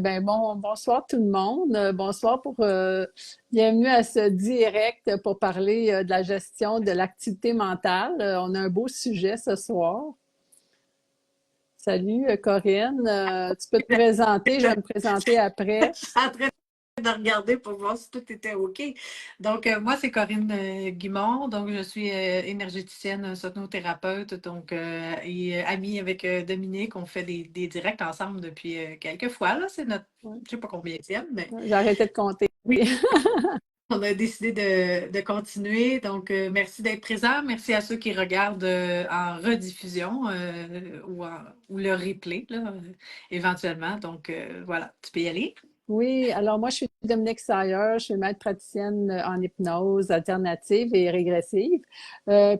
Bonsoir tout le monde. Bonsoir bienvenue à ce direct pour parler de la gestion de l'activité mentale. On a un beau sujet ce soir. Salut Corinne. Tu peux te présenter, je vais me présenter après. Je suis en train de regarder pour voir si tout était OK. Donc, moi, c'est Corinne Guimond. Donc, je suis énergéticienne, sonothérapeute, et amie avec Dominique. On fait des directs ensemble depuis quelques fois. Là, c'est notre, je ne sais pas combienième, mais J'ai arrêté de compter. oui, on a décidé de continuer. Donc, merci d'être présent. Merci à ceux qui regardent en rediffusion ou le replay, là, éventuellement. Donc, voilà, tu peux y aller. Oui, alors moi, je suis Dominique Sayer, je suis maître praticienne en hypnose alternative et régressive. Bien,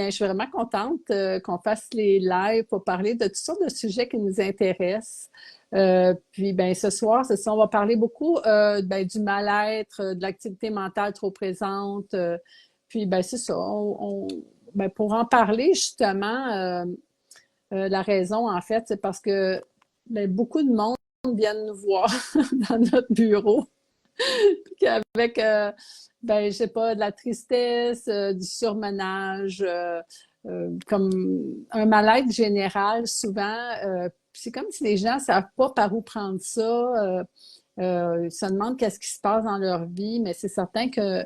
je suis vraiment contente qu'on fasse les lives pour parler de toutes sortes de sujets qui nous intéressent. Ce soir, c'est ça, on va parler beaucoup du mal-être, de l'activité mentale trop présente. C'est ça, pour en parler justement, la raison, en fait, c'est parce que beaucoup de monde viennent nous voir dans notre bureau avec, je sais pas, de la tristesse, du surmenage, comme un mal-être général souvent. C'est comme si les gens savent pas par où prendre ça. Ils se demandent qu'est-ce qui se passe dans leur vie, mais c'est certain que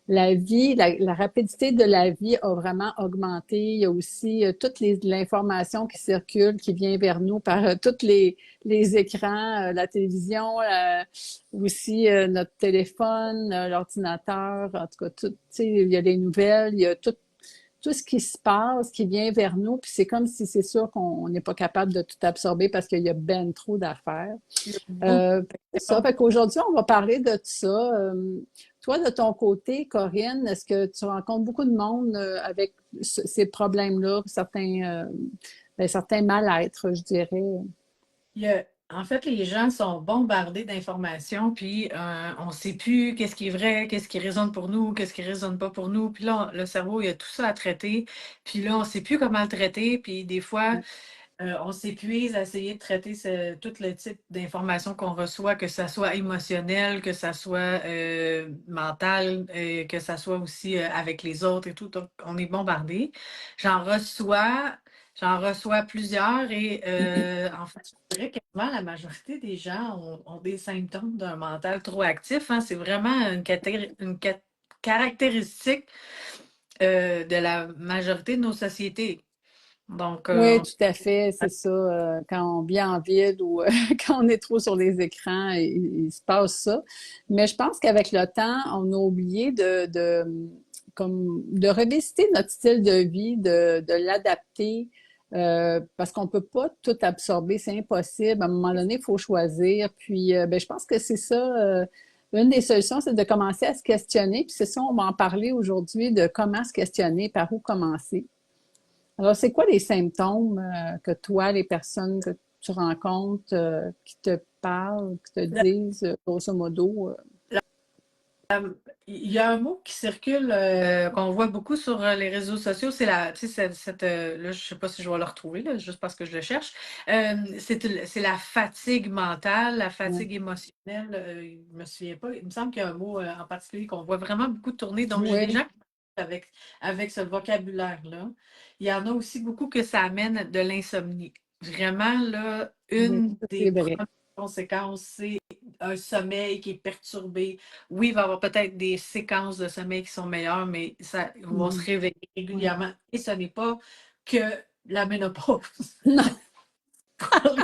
la vie, la rapidité de la vie a vraiment augmenté. Il y a aussi l'information qui circule, qui vient vers nous par tous les écrans, la télévision, aussi notre téléphone, l'ordinateur, en tout cas, tout, tu sais, il y a les nouvelles, il y a tout ce qui se passe, qui vient vers nous, puis c'est comme si c'est sûr qu'on n'est pas capable de tout absorber parce qu'il y a ben trop d'affaires. C'est ça. Fait qu'aujourd'hui, on va parler de tout ça. Toi, de ton côté, Corinne, est-ce que tu rencontres beaucoup de monde avec ces problèmes-là, certains mal-être, je dirais? En fait, les gens sont bombardés d'informations, puis on ne sait plus qu'est-ce qui est vrai, qu'est-ce qui résonne pour nous, qu'est-ce qui ne résonne pas pour nous. Puis là, le cerveau, il y a tout ça à traiter. Puis là, on ne sait plus comment le traiter. Puis des fois, on s'épuise à essayer de traiter tout le type d'informations qu'on reçoit, que ça soit émotionnel, que ça soit mental, que ça soit aussi avec les autres et tout. Donc, on est bombardé. J'en reçois, j'en reçois plusieurs et en fait, je dirais quasiment la majorité des gens ont des symptômes d'un mental trop actif, hein. C'est vraiment une caractéristique de la majorité de nos sociétés. Donc, Oui, tout à fait, c'est ça. Quand on vit en ville ou quand on est trop sur les écrans, il se passe ça. Mais je pense qu'avec le temps, on a oublié de revisiter notre style de vie, de l'adapter, parce qu'on peut pas tout absorber, c'est impossible. À un moment donné, il faut choisir. Je pense que c'est ça. Une des solutions, c'est de commencer à se questionner. Puis c'est ça, on va en parler aujourd'hui de comment se questionner, par où commencer. Alors, c'est quoi les symptômes que toi, les personnes que tu rencontres, qui te parlent, qui te disent, grosso modo? Il y a un mot qui circule, qu'on voit beaucoup sur les réseaux sociaux, c'est tu sais, là, je ne sais pas si je vais le retrouver, là, juste parce que je le cherche. C'est la fatigue mentale, la Ouais. fatigue émotionnelle. Je ne me souviens pas. Il me semble qu'il y a un mot en particulier qu'on voit vraiment beaucoup tourner. Donc, j'ai des Oui, gens avec ce vocabulaire-là. Il y en a aussi beaucoup que ça amène de l'insomnie. Vraiment, là, oui, une ça, c'est des vrai. premières conséquences, c'est un sommeil qui est perturbé. Oui, il va y avoir peut-être des séquences de sommeil qui sont meilleures, mais on va se Mhm. réveiller Ouais. régulièrement. Et ce n'est pas que la ménopause. Non,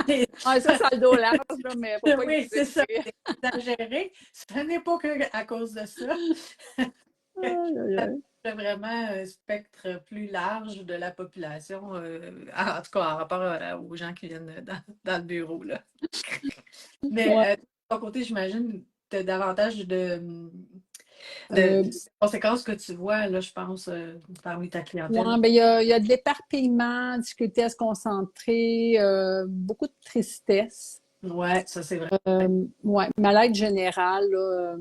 ouais, ça a le dos large, là, mais faut pas Oui, c'est ça. exagérer. C'est exagéré. Ce n'est pas que à cause de ça. Aïe, aïe, aïe. C'est vraiment un spectre plus large de la population, en tout cas en rapport aux gens qui viennent dans le bureau, là. Ouais. Mais de ton côté, j'imagine que tu as davantage de Euh, conséquences que tu vois, là, je pense, parmi ta clientèle. ouais, il y a de l'éparpillement, difficulté à se concentrer, beaucoup de tristesse. Ouais, ça c'est vrai. Ouais, mal-être général, là,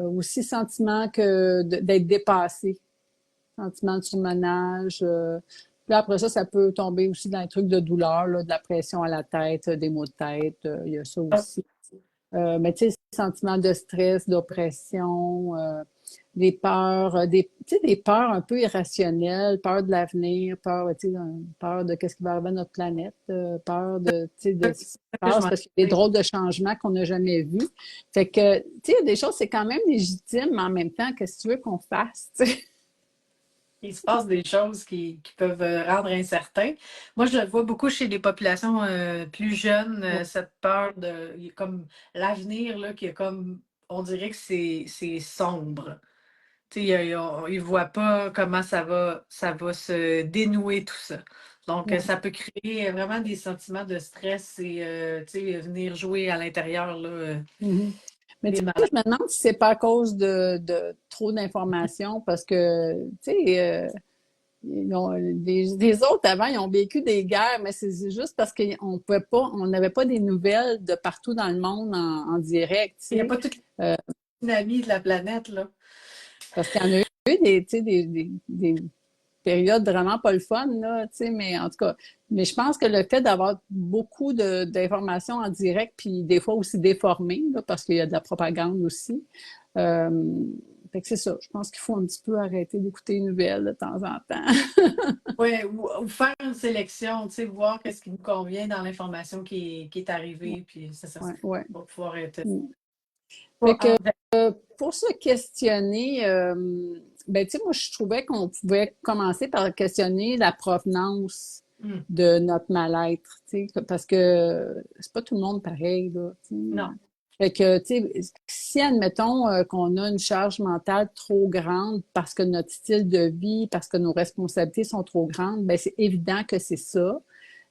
aussi sentiment d'être dépassé, sentiment de surmenage, Puis après ça peut tomber aussi dans les trucs de douleur, là, de la pression à la tête, des maux de tête, il y a ça aussi. Mais tu sais, sentiments de stress, d'oppression, des peurs, tu sais, des peurs un peu irrationnelles, peur de l'avenir, peur, tu sais, peur de qu'est-ce qui va arriver à notre planète, peur de, tu sais, de ce qui se Je passe m'en parce qu'il y a des drôles de changements qu'on n'a jamais vus. Fait que, tu sais, il y a des choses, c'est quand même légitime, mais en même temps, qu'est-ce que tu veux qu'on fasse, tu sais? Il se passe des choses qui peuvent rendre incertain. Moi, je le vois beaucoup chez les populations plus jeunes, cette peur de, il y a comme l'avenir, là, qui est comme, on dirait que c'est sombre. Tu sais, ils ne voient pas comment ça va se dénouer tout ça. Donc, Ouais. ça peut créer vraiment des sentiments de stress et tu sais, venir jouer à l'intérieur, là, Mhm. Mais tu des sais, malades. je me demande si c'est pas à cause de trop d'informations parce que, tu sais, les autres avant, ils ont vécu des guerres, mais c'est juste parce qu'on pouvait pas, on n'avait pas des nouvelles de partout dans le monde en direct, tu Il n'y a sais. pas toute Euh, l'ami de la planète, là. Parce qu'il y en a eu tu sais, des périodes vraiment pas le fun, là, tu sais, mais en tout cas, mais je pense que le fait d'avoir beaucoup d'informations en direct, puis des fois aussi déformées, là, parce qu'il y a de la propagande aussi, euh, fait que c'est ça. Je pense qu'il faut un petit peu arrêter d'écouter les nouvelles de temps en temps. Oui, ou faire une sélection, tu sais, voir qu'est-ce qui nous convient dans l'information qui est arrivée, puis ça Ouais, ouais. va pouvoir être Mm. pas Fait que pour se questionner, ben tu sais, moi je trouvais qu'on pouvait commencer par questionner la provenance Hmm. de notre mal-être, tu sais, parce que c'est pas tout le monde pareil, là, tu sais. Non. Fait que, tu sais, si admettons qu'on a une charge mentale trop grande parce que notre style de vie, parce que nos responsabilités sont trop grandes, ben c'est évident que c'est ça.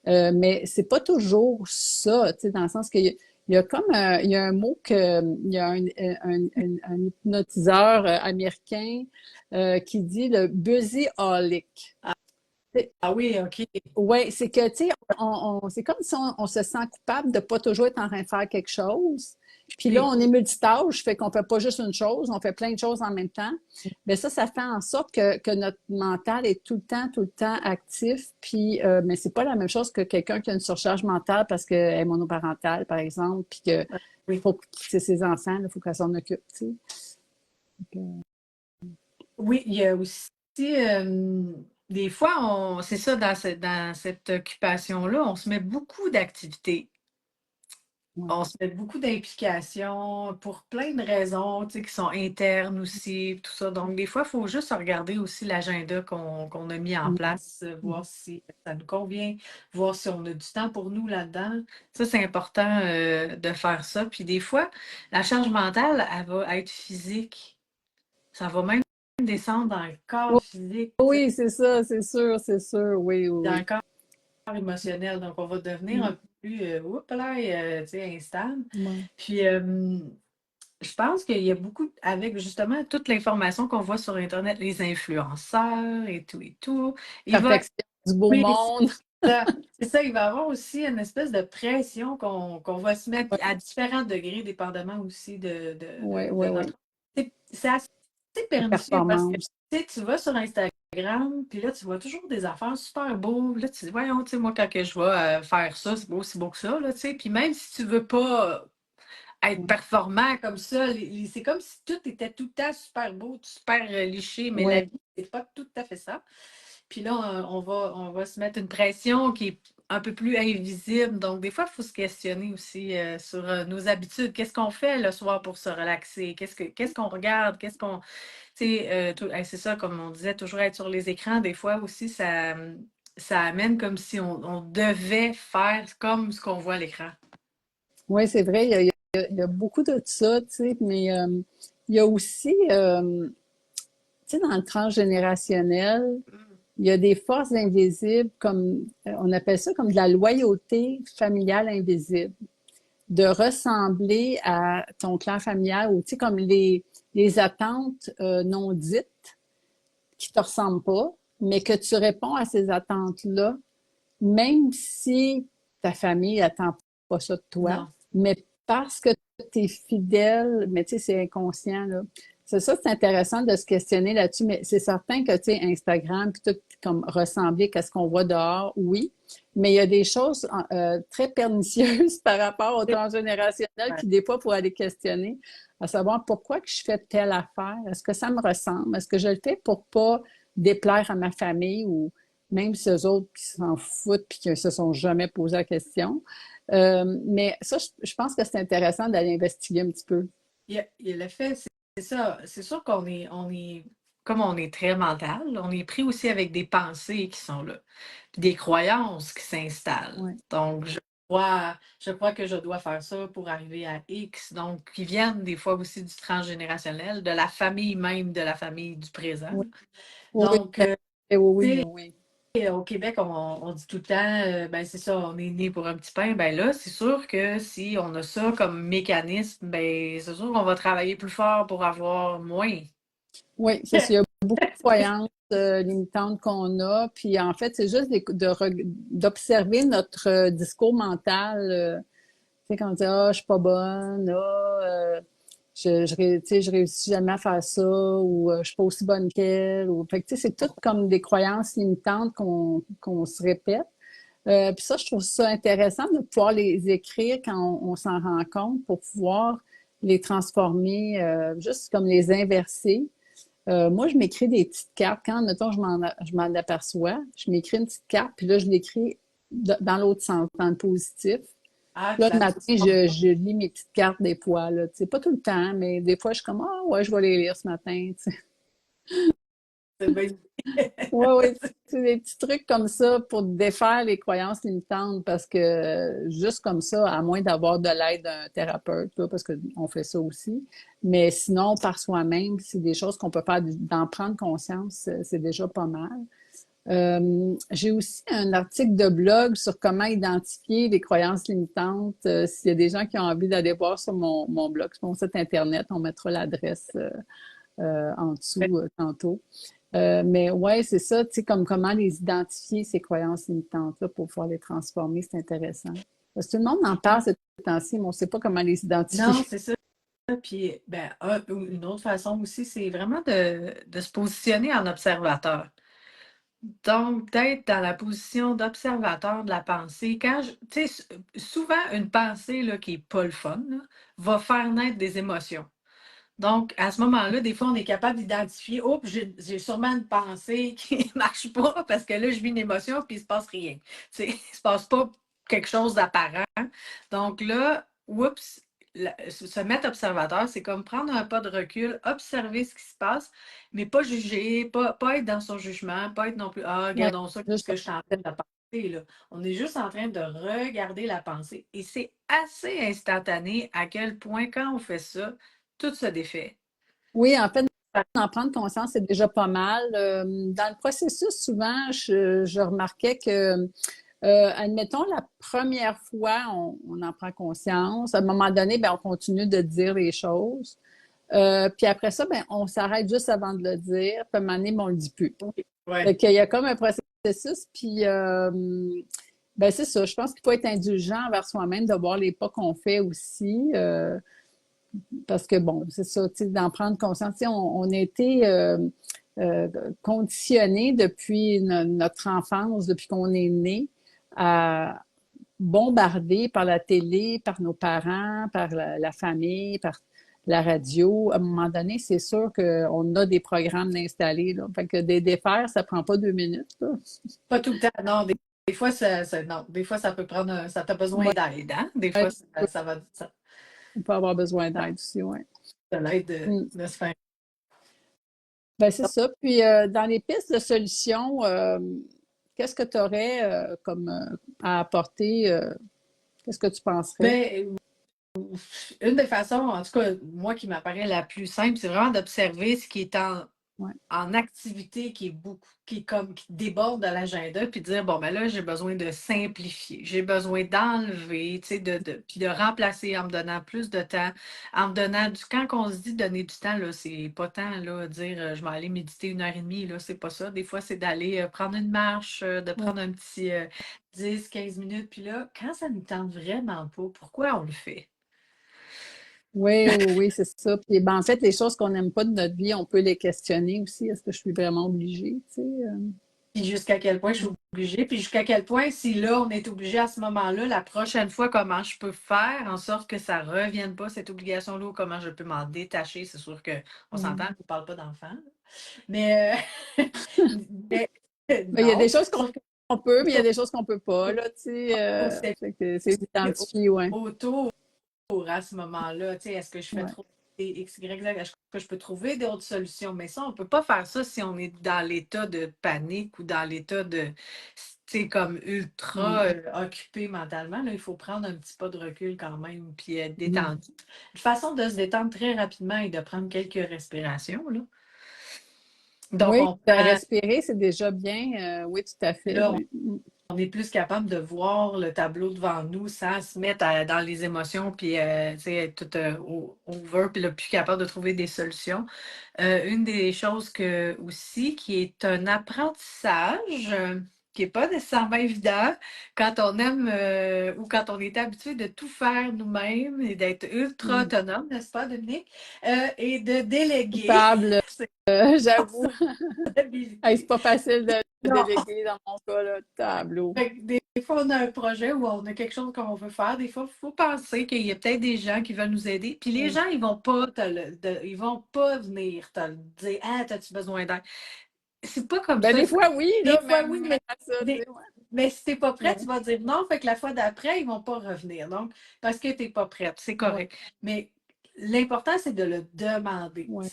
Mais c'est pas toujours ça, tu sais, dans le sens qu'il y a, il y a un mot que, il y a un hypnotiseur américain qui dit le busyholic. Ah oui, OK. Oui, c'est que, tu sais, c'est comme si on se sent coupable de pas toujours être en train de faire quelque chose. Puis là, Oui. on est multitâche, fait qu'on fait pas juste une chose, on fait plein de choses en même temps. Mais ça fait en sorte que notre mental est tout le temps actif. Puis, mais c'est pas la même chose que quelqu'un qui a une surcharge mentale parce qu'elle est monoparentale, par exemple, puis que Oui. faut que c'est ses enfants, il faut qu'elle s'en occupe, tu sais. Donc, Oui, il y a aussi des fois, c'est ça, dans cette occupation-là, on se met beaucoup d'activités. ouais. On se met beaucoup d'implications pour plein de raisons, tu sais, qui sont internes aussi, tout ça. Donc, des fois, il faut juste regarder aussi l'agenda qu'on a mis en Mm. place, voir si ça nous convient, voir si on a du temps pour nous là-dedans. Ça, c'est important de faire ça. Puis des fois, la charge mentale, elle va être physique. Ça va même descendre dans le corps physique, tu sais, Oui, c'est ça, c'est sûr, oui, dans oui, le corps émotionnel. Donc, on va devenir un oui. peu plus, oups là, tu sais, instable. Mm. Ouais. Puis, je pense qu'il y a beaucoup, avec justement toute l'information qu'on voit sur Internet, les influenceurs et tout, il va, Perfection du beau oui, monde. ça, c'est ça, il va y avoir aussi une espèce de pression qu'on va se mettre à différents degrés, dépendamment aussi Oui, oui, de oui. notre. C'est assez La pernicieux parce que performance. tu sais, tu vas sur Instagram, puis là, tu vois toujours des affaires super beaux. Là, tu dis, voyons, tu sais, moi, quand que je vais faire ça, c'est beau, aussi beau que ça, là, tu sais. Puis même si tu veux pas être performant comme ça. C'est comme si tout était tout le temps super beau, super liché, mais la Oui, vie, c'est pas tout à fait ça. Puis là, on va se mettre une pression qui est un peu plus invisible. Donc, des fois, il faut se questionner aussi sur nos habitudes. Qu'est-ce qu'on fait le soir pour se relaxer? Qu'est-ce qu'on regarde? Tu sais, c'est ça, comme on disait, toujours être sur les écrans, des fois aussi, ça amène comme si on devait faire comme ce qu'on voit à l'écran. oui, c'est vrai, il y a beaucoup de ça, tu sais, mais il y a aussi, tu sais, dans le transgénérationnel, il y a des forces invisibles comme, on appelle ça comme de la loyauté familiale invisible, de ressembler à ton clan familial ou, tu sais, comme les attentes non dites qui te ressemblent pas, mais que tu réponds à ces attentes-là, même si ta famille attend pas ça de toi, Non. mais parce que tu es fidèle, mais tu sais, c'est inconscient, là, C'est ça, c'est intéressant de se questionner là-dessus, mais c'est certain que, tu sais, Instagram, puis tout comme ressembler à ce qu'on voit dehors, oui, mais il y a des choses très pernicieuses par rapport au transgénérationnel Ouais. qui, des fois, pour aller questionner, à savoir pourquoi que je fais telle affaire, est-ce que ça me ressemble, est-ce que je le fais pour pas déplaire à ma famille ou même si eux autres qui s'en foutent puis qui se sont jamais posé la question. Mais ça, je pense que c'est intéressant d'aller investiguer un petit peu. Il y a le fait, c'est ça. C'est sûr comme on est très mental, on est pris aussi avec des pensées qui sont là, puis des croyances qui s'installent. Ouais. Donc, je crois que je dois faire ça pour arriver à X. Donc, qui viennent des fois aussi du transgénérationnel, de la famille même, de la famille du présent. Oui, oui, Donc, oui, tu oui. sais, au Québec, on dit tout le temps, ben c'est ça, on est né pour un petit pain. Ben là, c'est sûr que si on a ça comme mécanisme, ben c'est sûr qu'on va travailler plus fort pour avoir moins. Oui, c'est ça. Il y a beaucoup de croyances limitantes qu'on a. Puis en fait, c'est juste d'observer notre discours mental. Tu sais, quand on dit ah, je suis pas bonne, ah, tu sais, je réussis jamais à faire ça, ou je suis pas aussi bonne qu'elle. Ou... Fait que, tu sais, c'est tout comme des croyances limitantes qu'on se répète. Puis ça, je trouve ça intéressant de pouvoir les écrire quand on s'en rend compte pour pouvoir les transformer, juste comme les inverser. Moi, je m'écris des petites cartes. Quand, mettons, je m'en aperçois, je m'écris une petite carte, puis là, je l'écris dans l'autre sens, dans le positif. Ah, Puis là, tu le la matin, je lis mes petites cartes des fois, là. Tu sais, pas tout le temps, mais des fois, je suis comme, ah, ouais, je vais les lire ce matin, tu sais. c'est bien. Ouais, ouais, c'est des petits trucs comme ça pour défaire les croyances limitantes parce que juste comme ça, à moins d'avoir de l'aide d'un thérapeute, là, parce qu'on fait ça aussi, mais sinon, par soi-même, c'est des choses qu'on peut faire, d'en prendre conscience, c'est déjà pas mal. J'ai aussi un article de blog sur comment identifier les croyances limitantes. S'il y a des gens qui ont envie d'aller voir sur mon blog, sur mon site Internet, on mettra l'adresse en dessous tantôt. Mais ouais, c'est ça, tu sais, comme comment les identifier, ces croyances limitantes-là, pour pouvoir les transformer, c'est intéressant. Parce que tout le monde en parle ces temps-ci, mais on ne sait pas comment les identifier. Non, c'est ça. Puis, ben, une autre façon aussi, c'est vraiment de se positionner en observateur. Donc, d'être dans la position d'observateur de la pensée. Tu sais, souvent, une pensée là, qui n'est pas le fun là, va faire naître des émotions. Donc, à ce moment-là, des fois, on est capable d'identifier, oh, j'ai sûrement une pensée qui ne marche pas parce que là, je vis une émotion puis il ne se passe rien. Il ne se passe pas quelque chose d'apparent. Donc là, oups, se mettre observateur, c'est comme prendre un pas de recul, observer ce qui se passe, mais pas juger, pas être dans son jugement, pas être non plus, ah, Ouais, regardons ça, qu'est-ce juste que je suis en train de penser, là. On est juste en train de regarder la pensée. Et c'est assez instantané à quel point, quand on fait ça, tout se défait. oui, en fait, en prendre conscience, c'est déjà pas mal. Dans le processus, souvent, je remarquais que, admettons, la première fois, on en prend conscience. À un moment donné, ben, on continue de dire les choses. Puis après ça, ben, on s'arrête juste avant de le dire. Puis à un moment donné, ben, on le dit plus. Oui. Ouais. Fait qu'il y a comme un processus, puis ben c'est ça. Je pense qu'il faut être indulgent envers soi-même, de voir les pas qu'on fait aussi. Parce que bon, c'est ça, tu sais, d'en prendre conscience. Tu sais, on a été euh, conditionnés depuis notre enfance, depuis qu'on est né, à bombarder par la télé, par nos parents, par la famille, par la radio. À un moment donné, c'est sûr qu'on a des programmes installés, là. Fait que des défaire, ça prend pas 2 minutes, là. Pas tout le temps, non. Des fois, non. Des fois, ça peut prendre ça t'a besoin Ouais, d'aide, hein? Des fois, on peut avoir besoin d'aide aussi, ouais. ça l'aide Mm. de se faire. Ben, c'est ça. Puis, dans les pistes de solutions, qu'est-ce que tu aurais comme à apporter? Qu'est-ce que tu penserais? Ben, une des façons, en tout cas, moi qui m'apparaît la plus simple, c'est vraiment d'observer ce qui est Ouais, en activité qui est beaucoup, qui est comme qui déborde de l'agenda, puis dire bon ben là, j'ai besoin de simplifier, j'ai besoin d'enlever, tu sais, puis de remplacer en me donnant plus de temps, en me donnant quand on se dit donner du temps, là, c'est pas tant là, dire je vais aller méditer 1 heure et demie, là, c'est pas ça. Des fois, c'est d'aller prendre une marche, de ouais, prendre un petit 10, 15 minutes, puis là, quand ça ne tente vraiment pas, pourquoi on le fait? Oui, oui, oui, c'est ça. Puis, ben, en fait, les choses qu'on n'aime pas de notre vie, on peut les questionner aussi. Est-ce que je suis vraiment obligée, tu sais? Puis jusqu'à quel point je suis obligée, puis jusqu'à quel point, si là, on est obligé à ce moment-là, la prochaine fois, comment je peux faire en sorte que ça ne revienne pas, cette obligation-là, ou comment je peux m'en détacher. C'est sûr qu'on s'entend, Ouais. on ne parle pas d'enfants. Mais, mais Ben, il y a des non, choses sauf qu'on peut, mais il y a que des choses qu'on peut pas, là, tu sais. c'est Fait que c'est identifié, ouais. autour à ce moment-là. Tu sais, est-ce que je fais Ouais. trop X, Y, Z? Est-ce que je peux trouver d'autres solutions? Mais ça, on ne peut pas faire ça si on est dans l'état de panique ou dans l'état de, tu sais, comme Ouais. ultra occupé mentalement. Là, il faut prendre un petit pas de recul quand même, puis être Mhm. détendu. Une façon de se détendre très rapidement et de prendre quelques respirations, là. Donc, Oui, on de prend, respirer, c'est déjà bien. Oui, tout à fait, là, ouais. Mm. on est plus capable de voir le tableau devant nous sans se mettre dans les émotions, puis tu sais, être tout over, puis là, plus capable de trouver des solutions. Une des choses aussi qui est un apprentissage, qui n'est pas nécessairement évident quand on aime ou quand on est habitué de tout faire nous-mêmes et d'être ultra Mm. autonome, n'est-ce pas, Dominique? Et de déléguer Coupable, ses j'avoue. Hey, c'est responsabilités. pas facile de Non. déléguer dans mon cas, là, tableau. Fait que des fois, on a un projet ou on a quelque chose qu'on veut faire. Des fois, il faut penser qu'il y a peut-être des gens qui veulent nous aider. Puis les Mm. gens, ils vont pas ils vont pas venir te le dire. Ah, as-tu besoin d'aide? C'est pas comme Ben, ça. des fois, oui, Des là, fois, oui, même à ça, tu sais, mais si t'es pas ouais. prête, tu vas dire non. Fait que la fois d'après, ils vont pas revenir. Donc, parce que t'es pas prête, c'est Ouais, correct. Mais l'important, c'est de le demander. ouais,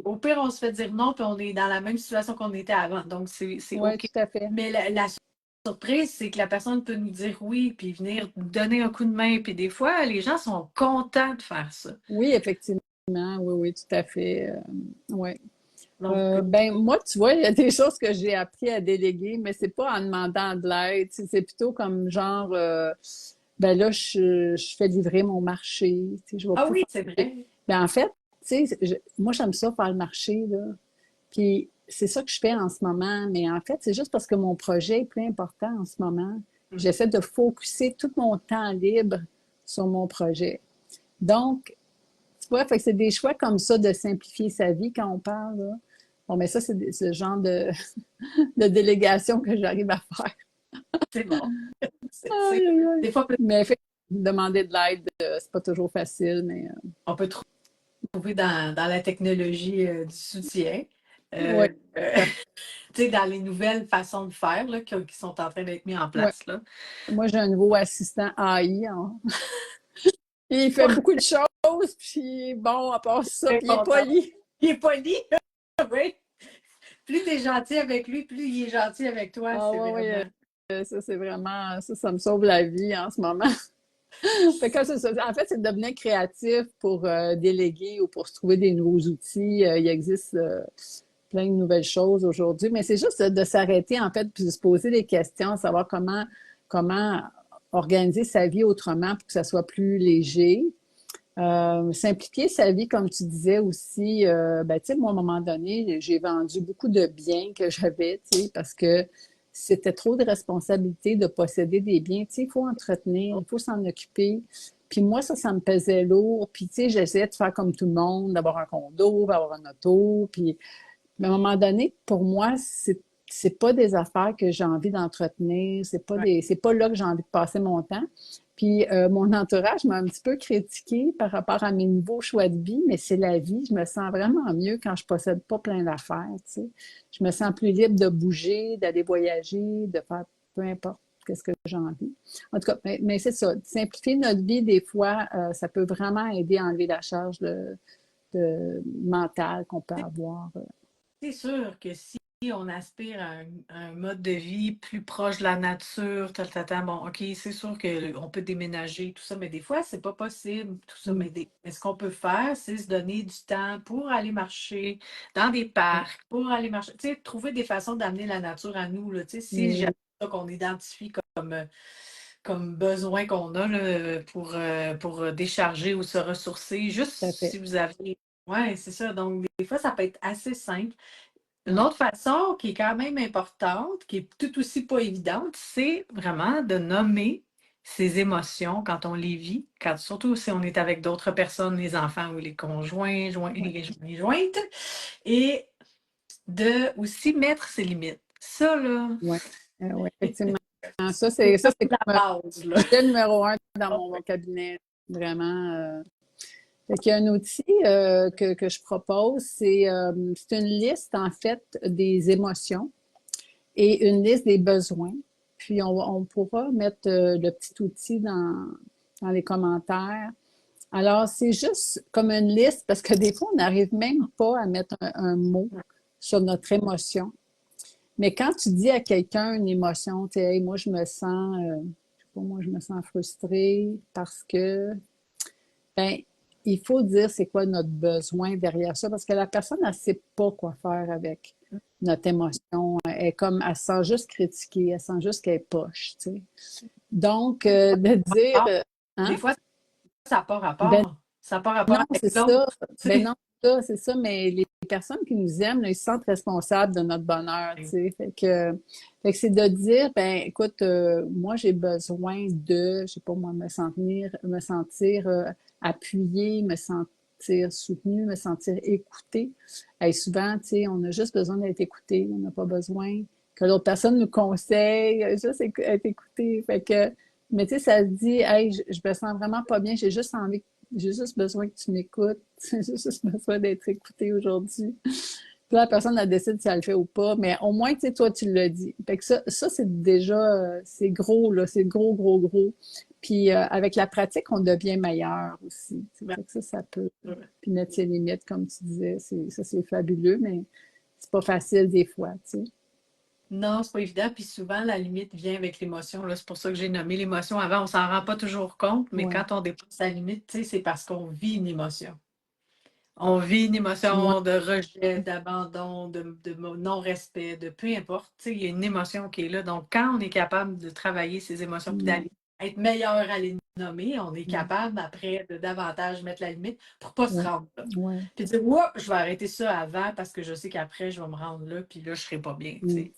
Au pire, on se fait dire non, puis on est dans la même situation qu'on était avant. Donc, c'est ouais, OK. tout à fait. Mais la surprise, c'est que la personne peut nous dire oui, puis venir nous donner un coup de main. Puis des fois, les gens sont contents de faire ça. Oui, effectivement, oui, oui, tout à fait. Ouais. Donc, Ben, moi, tu vois, il y a des choses que j'ai appris à déléguer, mais c'est pas en demandant de l'aide. Tu sais, c'est plutôt comme genre, ben là, je fais livrer mon marché. Tu sais, je vais ah plus oui, faire. c'est vrai. Ben, en fait, tu sais, moi, j'aime ça faire le marché, là. Puis c'est ça que je fais en ce moment. Mais en fait, c'est juste parce que mon projet est plus important en ce moment. J'essaie de focuser tout mon temps libre sur mon projet. Donc, tu vois, fait que c'est des choix comme ça de simplifier sa vie quand on parle, là. Bon, mais ça, c'est ce genre de délégation que j'arrive à faire. C'est bon. Aïe, aïe, aïe. Des fois, Mais fait, demander de l'aide, c'est pas toujours facile, mais on peut trouver dans la technologie du soutien. ouais, Euh, euh, tu sais, dans les nouvelles façons de faire là, qui sont en train d'être mises en ouais. place. Là. Moi, j'ai un nouveau assistant AI, hein. Il fait beaucoup de choses, puis bon, à part ça, Très puis il est content. poli. Il est poli, oui. Plus tu es gentil avec lui, plus il est gentil avec toi. Ah C'est ouais, vraiment. ouais, ça c'est vraiment, ça me sauve la vie en ce moment. Fait que c'est ça. En fait, c'est de devenir créatif pour déléguer ou pour se trouver des nouveaux outils. Il existe plein de nouvelles choses aujourd'hui, mais c'est juste de s'arrêter en fait puis de se poser des questions, savoir comment organiser sa vie autrement pour que ça soit plus léger. Simplifier sa vie, comme tu disais aussi, ben, tu sais, moi, à un moment donné, j'ai vendu beaucoup de biens que j'avais, tu sais, parce que c'était trop de responsabilité de posséder des biens. Tu sais, il faut entretenir, il faut s'en occuper. Puis moi, ça me pesait lourd. Puis, tu sais, j'essayais de faire comme tout le monde, d'avoir un condo, d'avoir un auto. Puis, mais à un moment donné, pour moi, c'est pas des affaires que j'ai envie d'entretenir. Ouais. C'est pas là que j'ai envie de passer mon temps. Puis mon entourage m'a un petit peu critiqué par rapport à mes nouveaux choix de vie, mais c'est la vie. Je me sens vraiment mieux quand je possède pas plein d'affaires, tu sais. Je me sens plus libre de bouger, d'aller voyager, de faire peu importe qu'est-ce que j'ai envie. En tout cas, mais c'est ça. Simplifier notre vie, des fois, ça peut vraiment aider à enlever la charge mentale qu'on peut avoir. C'est sûr que si on aspire à un mode de vie plus proche de la nature, bon, OK, c'est sûr qu'on peut déménager, tout ça, mais des fois, c'est pas possible, tout ça. Mm. Mais ce qu'on peut faire, c'est se donner du temps pour aller marcher dans des parcs, pour aller marcher, tu sais, trouver des façons d'amener la nature à nous, là, tu sais, si j'ai Oui, ça qu'on identifie comme besoin qu'on a là, pour décharger ou se ressourcer, juste tout à si fait. vous avez. Ouais, c'est ça. Donc, des fois, ça peut être assez simple. Une Ouais. autre façon qui est quand même importante, qui est tout aussi pas évidente, c'est vraiment de nommer ses émotions quand on les vit, surtout si on est avec d'autres personnes, les enfants ou les conjoints, les jointes, et de aussi mettre ses limites. Ça, là, Oui, ouais, effectivement. c'est Ça, comme c'est la comme base, là. sujet numéro un dans mon cabinet. Vraiment. Fait qu'il y a un outil que je propose, c'est une liste, en fait, des émotions et une liste des besoins. Puis, on pourra mettre le petit outil dans les commentaires. Alors, c'est juste comme une liste parce que des fois, on n'arrive même pas à mettre un mot sur notre émotion. Mais quand tu dis à quelqu'un une émotion, tu sais, hey, moi, je me sens, je sais pas, moi, je me sens frustrée parce que, ben, il faut dire c'est quoi notre besoin derrière ça parce que la personne, elle sait pas quoi faire avec notre émotion. Elle est comme, elle se sent juste critiquer, elle sent juste qu'elle est poche, tu sais. Donc, de dire, Des hein? fois, ça n'a pas Ben rapport. Ça n'a pas rapport non, avec c'est ça. l'autre. Ben non, c'est ça, mais les personnes qui nous aiment, là, ils se sentent responsables de notre bonheur, tu sais. Fait que c'est de dire, ben écoute, moi j'ai besoin de, je sais pas moi, me sentir appuyée, me sentir soutenue, me sentir écoutée. Et souvent, tu sais, on a juste besoin d'être écouté, on n'a pas besoin que l'autre personne nous conseille, juste être écouté. Fait que, mais tu sais, ça se dit, hey, je me sens vraiment pas bien, j'ai juste besoin que tu m'écoutes. J'ai juste besoin d'être écoutée aujourd'hui. Puis la personne, elle décide si elle le fait ou pas. Mais au moins, tu sais, toi, tu l'as dit. Fait que ça c'est déjà, c'est gros, là. C'est gros, gros, gros. Puis avec la pratique, on devient meilleur aussi. Fait que ça peut. Puis mettre ses limites, comme tu disais, c'est fabuleux, mais c'est pas facile des fois, tu sais. Non, c'est pas évident. Puis souvent, la limite vient avec l'émotion. Là. C'est pour ça que j'ai nommé l'émotion avant. On s'en rend pas toujours compte, mais Ouais. quand on dépasse la limite, tu sais, c'est parce qu'on vit une émotion. On vit une Ouais. émotion de rejet, d'abandon, de non-respect, de peu importe. Tu sais, il y a une émotion qui est là. Donc, quand on est capable de travailler ces émotions puis Mm. d'aller être meilleur à les nommer, on est Ouais. capable après de davantage mettre la limite pour pas se Ouais. rendre là. Ouais. Puis dire, ouais, je vais arrêter ça avant parce que je sais qu'après, je vais me rendre là, puis là, je serai pas bien. Tu Mm. sais.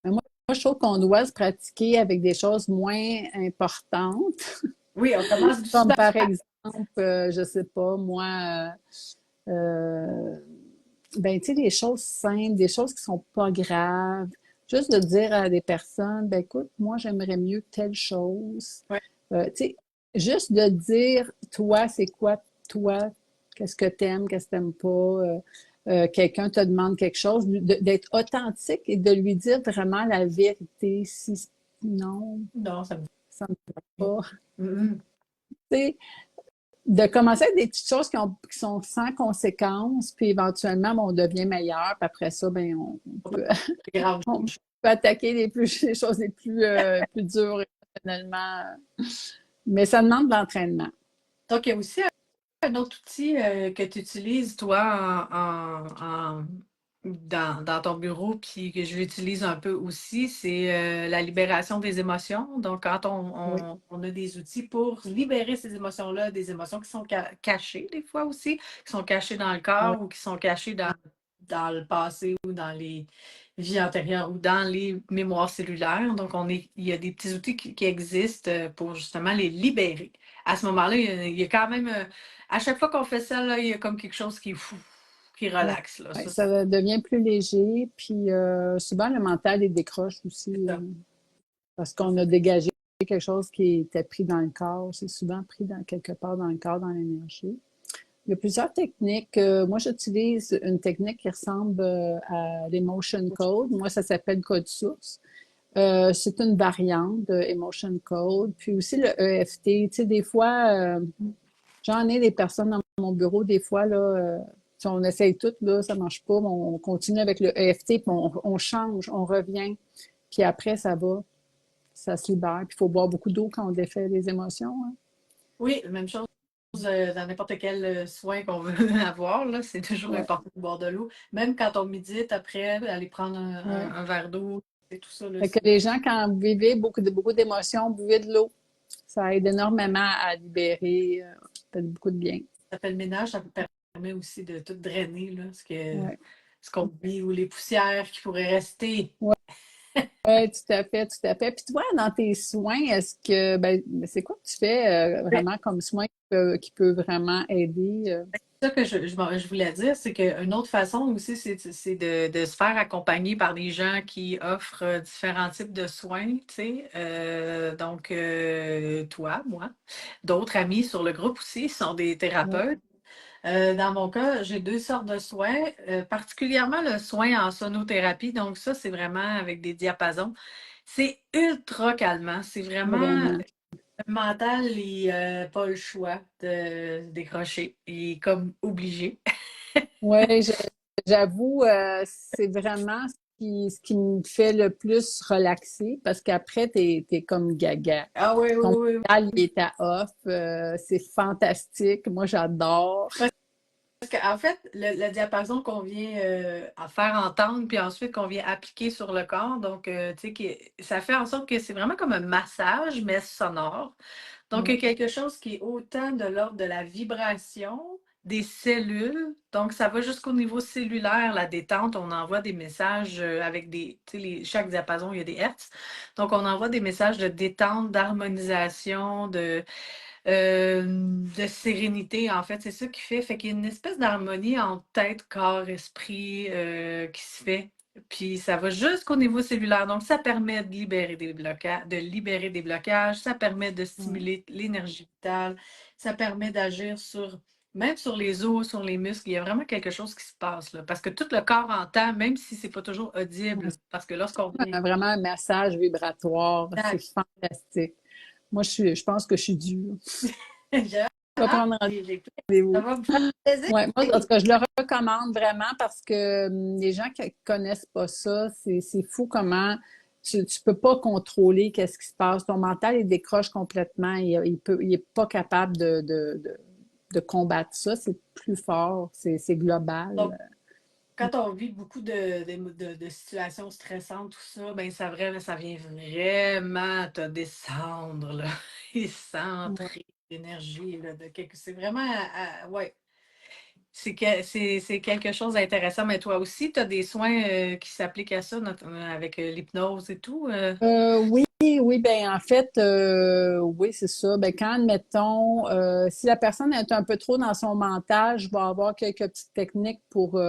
Mais moi, je trouve qu'on doit se pratiquer avec des choses moins importantes. Oui, on commence Comme doucement. par exemple, je sais pas, moi, euh, ben, tu sais, des choses simples, des choses qui sont pas graves. Juste de dire à des personnes, ben, écoute, moi, j'aimerais mieux telle chose. Ouais. Tu sais, juste de dire, toi, c'est quoi, toi, qu'est-ce que t'aimes, qu'est-ce que t'aimes pas. Quelqu'un te demande quelque chose, d'être authentique et de lui dire vraiment la vérité. Si non, Non, ça me ça me va dit. pas. Mhm. Tu sais, de commencer avec des petites choses qui sont sans conséquences, puis éventuellement, ben, on devient meilleur, puis après ça, ben, C'est grave. on peut attaquer les choses les plus dures émotionnellement. Mais ça demande de l'entraînement. Donc, il y a aussi un autre outil que tu utilises, toi, dans ton bureau, puis que je l'utilise un peu aussi, c'est la libération des émotions. Donc, quand Oui, on a des outils pour libérer ces émotions-là, des émotions qui sont cachées des fois aussi, qui sont cachées dans le oui, corps ou qui sont cachées dans le passé ou dans les vies antérieures ou dans les mémoires cellulaires. Donc, il y a des petits outils qui existent pour justement les libérer. À ce moment-là, il y a quand même à chaque fois qu'on fait ça, là, il y a comme quelque chose qui est fou, qui oui. relaxe. Là. Ouais, Ça, ça devient plus léger, puis souvent le mental, il décroche aussi, c'est ça. parce qu'on a dégagé quelque chose qui était pris dans le corps. C'est souvent pris quelque part dans le corps, dans l'énergie. Il y a plusieurs techniques. Moi, j'utilise une technique qui ressemble à l'emotion code. Moi, ça s'appelle code source. C'est une variante de emotion code. Puis aussi le EFT. Tu sais, des fois, j'en ai des personnes dans mon bureau, des fois, là, si on essaye tout, là, ça marche pas, mais on continue avec le EFT, puis on change, on revient, puis après, ça va, ça se libère. Puis il faut boire beaucoup d'eau quand on défait les émotions, hein. Oui, même chose dans n'importe quel soin qu'on veut avoir, là, c'est toujours Ouais, important de boire de l'eau. Même quand on médite, après, aller prendre ouais. un verre d'eau, et tout ça, là, Fait que les gens, quand vous vivez beaucoup d'émotions, buvez de l'eau. Ça aide énormément à libérer, ça fait beaucoup de bien. ça fait le ménage, ça permet aussi de tout drainer, là, Ouais. ce qu'on vit ou les poussières qui pourraient rester. Ouais, Oui, tout à fait, tout à fait. Puis toi, dans tes soins, est-ce que, ben, c'est quoi que tu fais vraiment comme soin qui peut vraiment aider? Ça que je voulais dire, c'est qu'une autre façon aussi, c'est de se faire accompagner par des gens qui offrent différents types de soins, tu sais. Donc, toi, moi, d'autres amis sur le groupe aussi sont des Oui, thérapeutes. Dans mon cas, j'ai deux sortes de soins, particulièrement le soin en sonothérapie. Donc, ça, c'est vraiment avec des diapasons. C'est ultra calmant. C'est vraiment vraiment. le mental, il n'a pas le choix de décrocher. Il est comme obligé. Oui, j'avoue, c'est vraiment ce qui me fait le plus relaxer parce qu'après, t'es comme gaga. Ah oui, Ton oui, oui. mental, il est à off. C'est fantastique. Moi, j'adore. Parce qu'en fait, le diapason qu'on vient à faire entendre, puis ensuite qu'on vient appliquer sur le corps, donc, tu sais, ça fait en sorte que c'est vraiment comme un massage, mais sonore. Donc, il y a Oui, quelque chose qui est autant de l'ordre de la vibration, des cellules. Donc, ça va jusqu'au niveau cellulaire, la détente. On envoie des messages avec des, tu sais, chaque diapason, il y a des hertz. Donc, on envoie des messages de détente, d'harmonisation, de sérénité, en fait. C'est ça qui fait qu'il y a une espèce d'harmonie entre tête, corps, esprit qui se fait. Puis ça va jusqu'au niveau cellulaire. Donc, ça permet de libérer des blocages, ça permet de oui. stimuler l'énergie vitale, ça permet d'agir même sur les os, sur les muscles. Il y a vraiment quelque chose qui se passe là. Parce que tout le corps entend, même si c'est pas toujours Ouais, audible. Parce que lorsqu'on vient. vraiment un massage vibratoire. C'est fantastique. Moi, je pense que je suis due. J'ai Je vais hâte, prendre j'ai- ça rendez-vous. va me faire plaisir. Ouais, moi, en tout cas, je le recommande vraiment parce que les gens qui connaissent pas ça, c'est fou comment tu peux pas contrôler qu'est-ce qui se passe. Ton mental, il décroche complètement. Il est pas capable de combattre ça. C'est plus fort. C'est Donc, global. quand on vit beaucoup de situations stressantes, tout ça, ben ça vient vraiment te descendre, là, et Ouais. centrer l'énergie, là, c'est vraiment, ouais, c'est quelque chose d'intéressant. Mais toi aussi, tu as des soins qui s'appliquent à ça, avec l'hypnose et tout. Oui, oui, ben en fait, oui, c'est ça. Ben quand, admettons, si la personne est un peu trop dans son mental, je vais avoir quelques petites techniques pour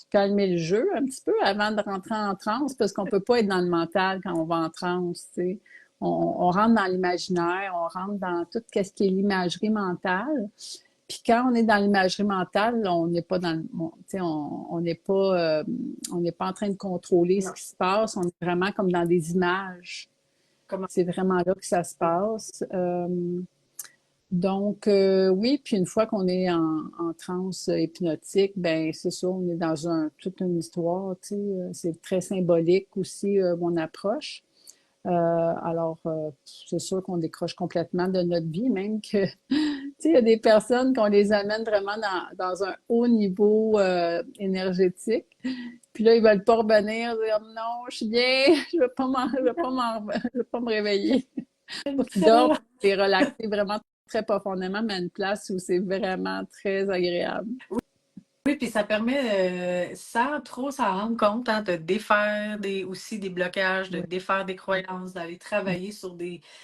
calmer le jeu un petit peu avant de rentrer en transe, parce qu'on peut pas être dans le mental quand on va en transe, tu sais. On rentre dans l'imaginaire, on rentre dans tout ce qui est l'imagerie mentale. Puis quand on est dans l'imagerie mentale, on n'est pas dans tu sais, on n'est pas en train de contrôler ce Non. qui se passe. On est vraiment comme dans des images. Comment? C'est vraiment là que ça se passe. Donc, oui, puis une fois qu'on est en transe hypnotique, ben c'est ça, on est dans toute une histoire, tu sais, c'est très symbolique aussi, mon approche. Alors, c'est sûr qu'on décroche complètement de notre vie, même que, tu sais, il y a des personnes qu'on les amène vraiment dans un haut niveau énergétique. Puis là, ils veulent pas revenir, dire non, je suis bien, je vais pas me réveiller. Faut qu'ils dorment Ça. et relaxer vraiment très profondément, mais à une place où c'est vraiment très agréable. Oui, puis ça permet, sans trop s'en rendre compte, hein, de défaire aussi des blocages, de Oui, défaire des croyances, d'aller travailler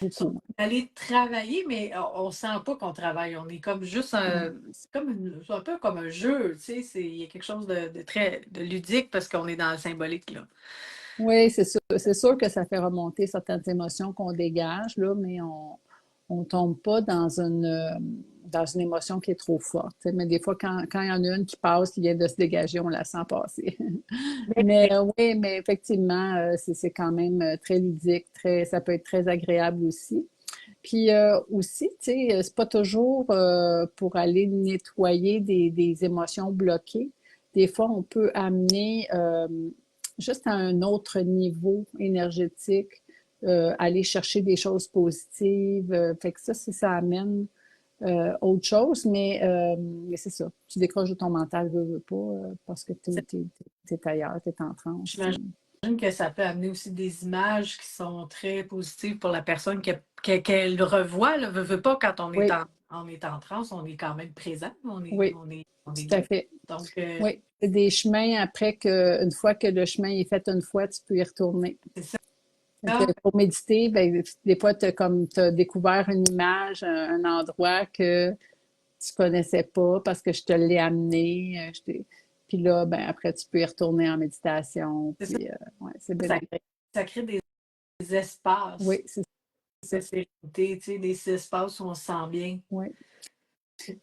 beaucoup. d'aller travailler, mais on sent pas qu'on travaille. On est comme juste Ouais. c'est comme c'est un peu comme un jeu, tu sais, il y a quelque chose de très de ludique parce qu'on est dans le symbolique, là. Oui, c'est sûr. C'est sûr que ça fait remonter certaines émotions qu'on dégage, là, mais on tombe pas dans une émotion qui est trop forte. Tu sais. Mais des fois, quand il y en a une qui passe, qui vient de se dégager, on la sent passer. Mais oui, mais effectivement, c'est quand même très ludique, ça peut être très agréable aussi. Puis aussi, tu sais, c'est pas toujours pour aller nettoyer des émotions bloquées. Des fois, on peut amener juste à un autre niveau énergétique, aller chercher des choses positives. Fait que ça amène autre chose, mais c'est ça. Tu décroches de ton mental, veux pas, parce que t'es ailleurs, t'es en transe. Tu sais. J'imagine que ça peut amener aussi des images qui sont très positives pour la personne qu'elle revoit, là, veut pas quand on est Oui, on est en transe, on est quand même présent, Oui, on est tout à là. fait. Donc, Oui. C'est des chemins après que, une fois que le chemin est fait une fois, tu peux y retourner. c'est ça. Fait que pour méditer, ben, des fois, tu as découvert une image, un endroit que tu connaissais pas parce que je te l'ai amené. Puis là, ben, après, tu peux y retourner en méditation. C'est ça. Puis, ouais, c'est bien Ça, agréable. ça crée des espaces Oui, c'est de ça. sérénité, tu sais, des espaces où on se sent bien. Oui.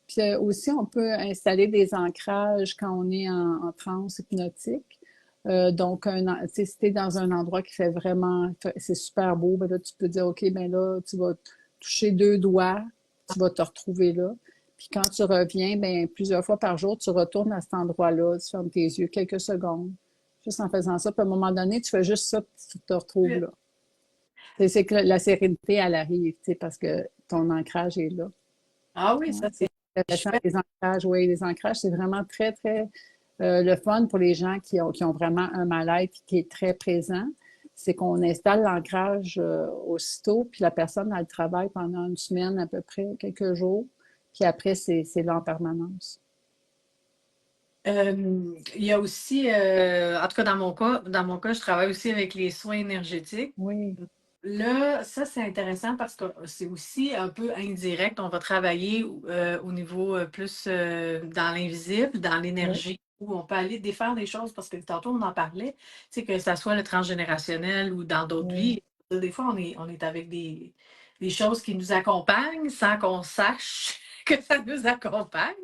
Puis aussi, on peut installer des ancrages quand on est en transe hypnotique. Donc, tu sais, si tu es dans un endroit qui fait vraiment, c'est super beau, ben là, tu peux dire, OK, ben là, tu vas toucher 2 doigts, tu vas te retrouver là. Puis quand tu reviens, ben plusieurs fois par jour, tu retournes à cet endroit-là, tu fermes tes yeux quelques secondes, juste en faisant ça. Puis à un moment donné, tu fais juste ça, puis tu te retrouves là. C'est que la sérénité, elle arrive, tu sais, parce que ton ancrage est là. Ah oui, Ouais, ça c'est c'est intéressant. chouette. Les ancrages, oui, les ancrages, c'est vraiment très, très le fun pour les gens qui ont vraiment un mal-être qui est très présent. C'est qu'on installe l'ancrage aussitôt, puis la personne, elle travaille pendant une semaine à peu près, quelques jours, puis après, c'est là en permanence. Il y a aussi, en tout cas dans mon cas, je travaille aussi avec les soins énergétiques. Oui, Là, ça, c'est intéressant parce que c'est aussi un peu indirect. On va travailler au niveau plus dans l'invisible, dans oui, l'énergie, où on peut aller défaire des choses parce que tantôt, on en parlait, tu sais, que ça soit le transgénérationnel ou dans d'autres oui, vies. Des fois, on est avec des choses qui nous accompagnent sans qu'on sache que ça nous accompagne.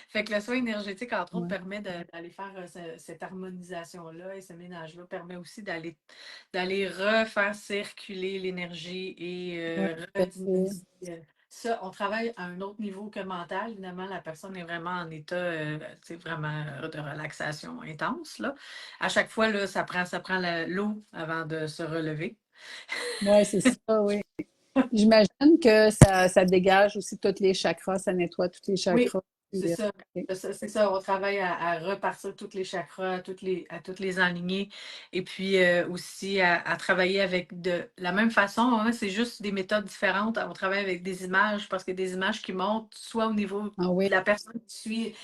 Fait que le soin énergétique, entre autres, oui, permet d'aller faire cette harmonisation-là et ce ménage-là permet aussi d'aller refaire circuler l'énergie et oui, tout à fait. redynamiser. Ça, on travaille à un autre niveau que mental. Évidemment, la personne est vraiment en état vraiment de relaxation intense. Là. À chaque fois, là, ça prend l'eau avant de se relever. Oui, c'est ça, oui. J'imagine que ça dégage aussi tous les chakras, ça nettoie tous les Oui, chakras. c'est Puis, ça. OK. C'est ça, on travaille à repartir tous les chakras, à toutes les enligner. Et puis aussi à travailler avec de la même façon, hein, c'est juste des méthodes différentes. On travaille avec des images parce que des images qui montent soit au niveau Ah oui, de la personne qui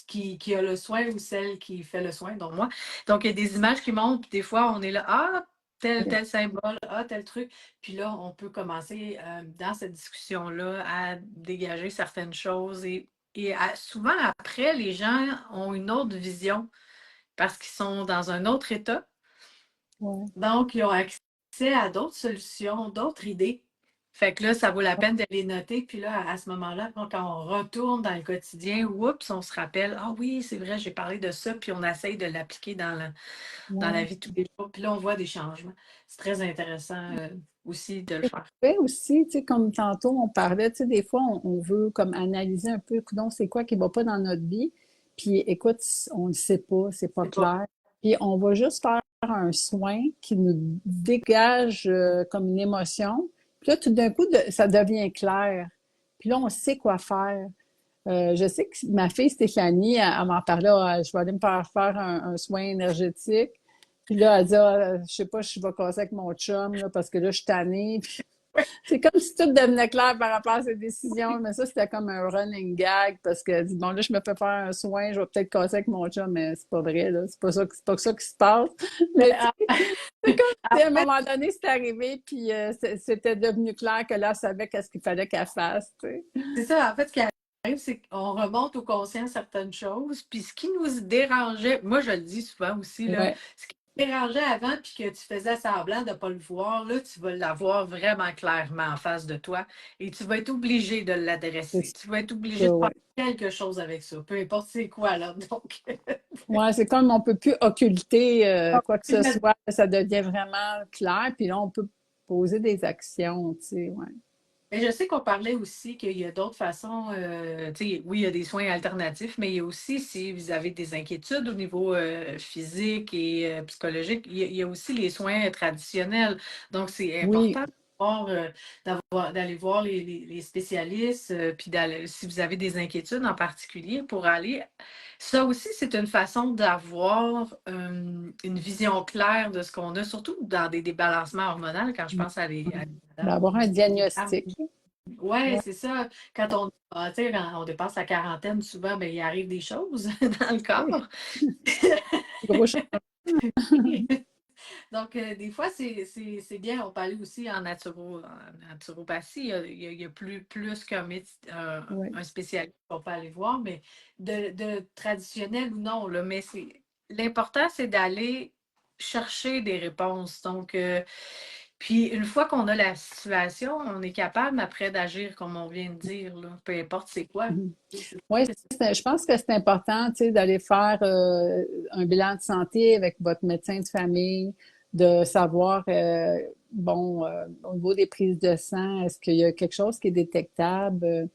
suit, qui a le soin ou celle qui fait le soin, donc moi. Donc, il y a des images qui montent, puis des fois, on est là, ah, OK. tel symbole, ah, tel truc. Puis là, on peut commencer dans cette discussion-là à dégager certaines choses et souvent après, les gens ont une autre vision parce qu'ils sont dans un autre état. Ouais. Donc, ils ont accès à d'autres solutions, d'autres idées. Fait que là, ça vaut la peine de les noter. Puis là, à ce moment-là, quand on retourne dans le quotidien, oups, on se rappelle, ah oui, c'est vrai, j'ai parlé de ça, puis on essaye de l'appliquer dans la Ouais. vie de tous les jours. Puis là, on voit des changements. C'est très intéressant aussi de le C'est faire. vrai aussi, tu sais, comme tantôt on parlait, tu sais, des fois on veut comme analyser un peu, donc c'est quoi qui va pas dans notre vie, puis écoute, on ne sait pas, c'est pas C'est pas clair, puis on va juste faire un soin qui nous dégage comme une émotion, puis là tout d'un coup ça devient clair, puis là on sait quoi faire. Je sais que ma fille Stéphanie, elle m'en parlait, ah, je vais aller me faire un soin énergétique. Puis là, elle dit, ah, je sais pas, je vais casser avec mon chum, là, parce que là, je suis tannée. Puis c'est comme si tout devenait clair par rapport à ses décisions, mais ça, c'était comme un running gag, parce qu'elle dit, bon, là, je me fais faire un soin, je vais peut-être casser avec mon chum, mais c'est pas vrai, là. C'est pas ça qui se passe. Mais tu sais, c'est comme si à un moment donné, c'est arrivé, puis c'était devenu clair que là, elle savait qu'est-ce qu'il fallait qu'elle fasse, tu sais. C'est ça, en fait, ce qui arrive, c'est qu'on remonte au conscient certaines choses. Puis ce qui nous dérangeait, moi je le dis souvent aussi, là, Ouais, ce qui te dérangeait avant, puis que tu faisais semblant de ne pas le voir, là, tu vas l'avoir vraiment clairement en face de toi et tu vas être obligé de c'est l'adresser. Tu vas être obligé ça, de faire ouais. quelque chose avec ça, peu importe c'est quoi, là. Donc, Ouais, c'est comme on peut plus occulter quoi que ce soit, ça devient vraiment clair, puis là, on peut poser des actions, tu sais, ouais. mais je sais qu'on parlait aussi qu'il y a d'autres façons, tu sais, oui, il y a des soins alternatifs, mais il y a aussi, si vous avez des inquiétudes au niveau physique et psychologique, il y a aussi les soins traditionnels. Donc, c'est Oui, important d'aller voir les spécialistes, puis si vous avez des inquiétudes en particulier, pour aller. Ça aussi, c'est une façon d'avoir une vision claire de ce qu'on a, surtout dans des débalancements hormonaux, quand je pense à des madames d'avoir un ou des femmes diagnostic. Ouais, Ouais, c'est ça. Quand tu sais, quand on dépasse la quarantaine, souvent, ben, il arrive des choses dans le oui, corps. gros changement. Donc, des fois, c'est bien. On peut aller aussi en naturopathie. Il y a plus Oui. un spécialiste qu'on peut aller voir, mais de traditionnel ou non, là, mais l'important, c'est d'aller chercher des réponses. Donc, puis une fois qu'on a la situation, on est capable après d'agir comme on vient de dire, là, peu importe c'est quoi. Mhm. C'est Oui, je pense que c'est important, tu sais, d'aller faire un bilan de santé avec votre médecin de famille, de savoir, bon, au niveau des prises de sang, est-ce qu'il y a quelque chose qui est détectable?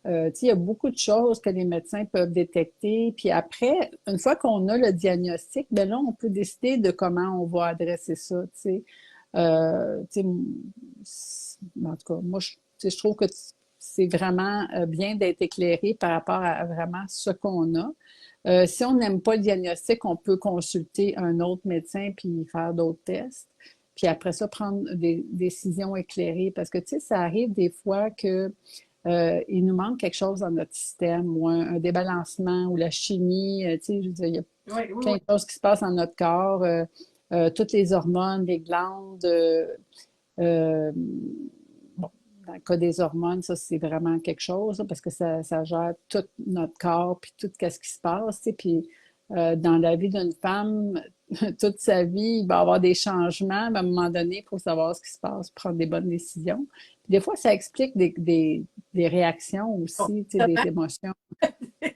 Tu sais, il y a beaucoup de choses que les médecins peuvent détecter. Puis après, une fois qu'on a le diagnostic, ben là, on peut décider de comment on va adresser ça, tu sais. Tu sais, en tout cas, moi, tu sais, je trouve que c'est vraiment bien d'être éclairé par rapport à vraiment ce qu'on a. Si on n'aime pas le diagnostic, on peut consulter un autre médecin puis faire d'autres tests. Puis après ça, prendre des décisions éclairées. Parce que, tu sais, ça arrive des fois que il nous manque quelque chose dans notre système ou un débalancement ou la chimie. Tu sais, je veux dire, il y a Oui, oui, plein oui. de choses qui se passent dans notre corps. Toutes les hormones, les glandes. Euh, bon, dans le cas des hormones, ça, c'est vraiment quelque chose, là, parce que ça gère tout notre corps, puis tout ce qui se passe, tu sais, puis dans la vie d'une femme, toute sa vie, il va y avoir des changements, mais à un moment donné, il faut savoir ce qui se passe, prendre des bonnes décisions. Puis des fois, ça explique des réactions Bon, aussi, tu sais, des émotions.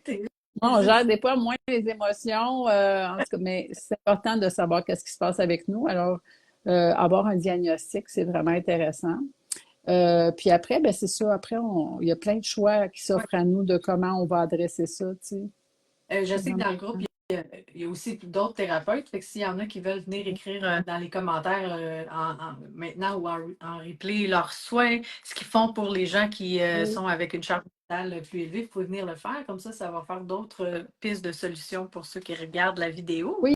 c'est Moi, on c'est gère des fois moins les émotions, en tout cas, mais c'est important de savoir qu'est-ce qui se passe avec nous. Alors, avoir un diagnostic, c'est vraiment intéressant. Puis après, ben c'est ça. Après, il y a plein de choix qui ouais. s'offrent à nous de comment on va adresser ça, tu sais. Je C'est sais que vraiment. dans le groupe, il y a aussi d'autres thérapeutes. Fait que s'il y en a qui veulent venir écrire dans les commentaires maintenant ou en replay leurs soins, ce qu'ils font pour les gens qui Oui. sont avec une charge mentale plus élevée, vous pouvez venir le faire. Comme ça va faire d'autres pistes de solutions pour ceux qui regardent la vidéo. Oui,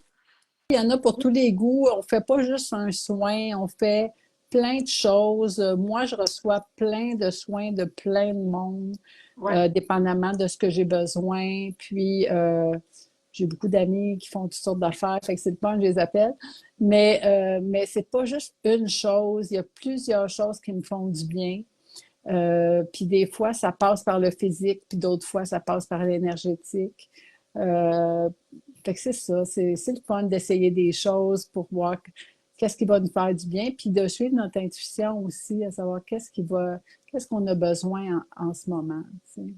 il y en a pour tous les goûts. On fait pas juste un soin, on fait plein de choses. Moi, je reçois plein de soins de plein de monde, Ouais. dépendamment de ce que j'ai besoin. Puis, j'ai beaucoup d'amis qui font toutes sortes d'affaires, fait que c'est le fun, je les appelle. Mais c'est pas juste une chose, il y a plusieurs choses qui me font du bien. Puis des fois, ça passe par le physique, puis d'autres fois, ça passe par l'énergétique. Euh, Fait que c'est ça, c'est le fun d'essayer des choses pour voir qu'est-ce qui va nous faire du bien, puis de suivre notre intuition aussi, à savoir qu'est-ce qu'on a besoin en ce moment. Tu sais.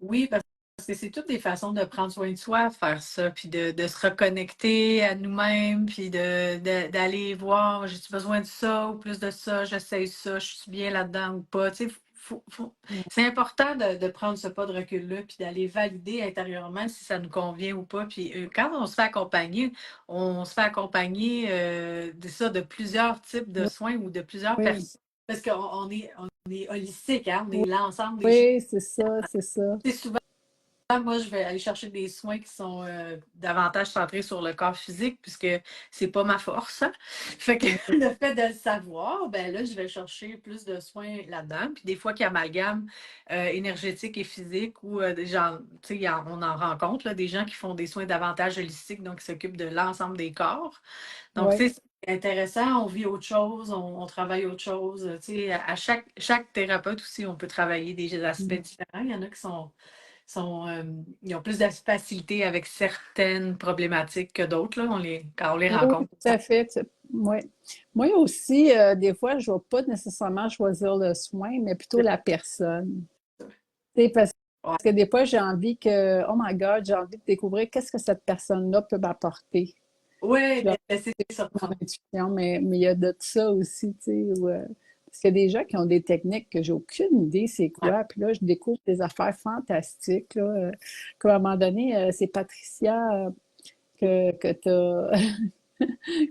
Oui, parce que c'est toutes des façons de prendre soin de soi, faire ça, puis de se reconnecter à nous-mêmes, puis d'aller voir, j'ai-tu besoin de ça ou plus de ça, j'essaye ça, je suis bien là-dedans ou pas. Tu sais, c'est important de prendre ce pas de recul-là, puis d'aller valider intérieurement si ça nous convient ou pas. Puis quand on se fait accompagner de ça, de plusieurs types de Oui, soins ou de plusieurs oui, personnes. Parce qu'on est holistique, hein? On est oui, l'ensemble des choses. oui, c'est ça, c'est ça. Tu sais, souvent, moi, je vais aller chercher des soins qui sont davantage centrés sur le corps physique, puisque c'est pas ma force, hein. Fait que Oui, le fait de le savoir, ben là, je vais chercher plus de soins là-dedans. Puis des fois, qui amalgament énergétique et physique, ou des gens, tu sais, on en rencontre, là, des gens qui font des soins davantage holistiques, donc qui s'occupent de l'ensemble des corps. Donc, tu oui. sais, c'est intéressant, on vit autre chose, on travaille autre chose. Tu sais, à chaque thérapeute aussi, on peut travailler des aspects Mhm. différents. Il y en a qui ils ont plus de facilité avec certaines problématiques que d'autres, là. Quand on les Oui, oui, rencontre. tout à fait. Oui. Moi aussi, des fois, je ne vais pas nécessairement choisir le soin, mais plutôt la personne. Tu sais, parce Ouais. que des fois, j'ai envie que, oh my God, j'ai envie de découvrir qu'est-ce que cette personne-là peut m'apporter. Ouais, Je vais ben, c'est ça. mon intuition, mais il y a de ça aussi, tu sais, parce qu'il y a des gens qui ont des techniques que j'ai aucune idée c'est Ouais. quoi, puis là, je découvre des affaires fantastiques, là, qu'à un moment donné, c'est Patricia que tu as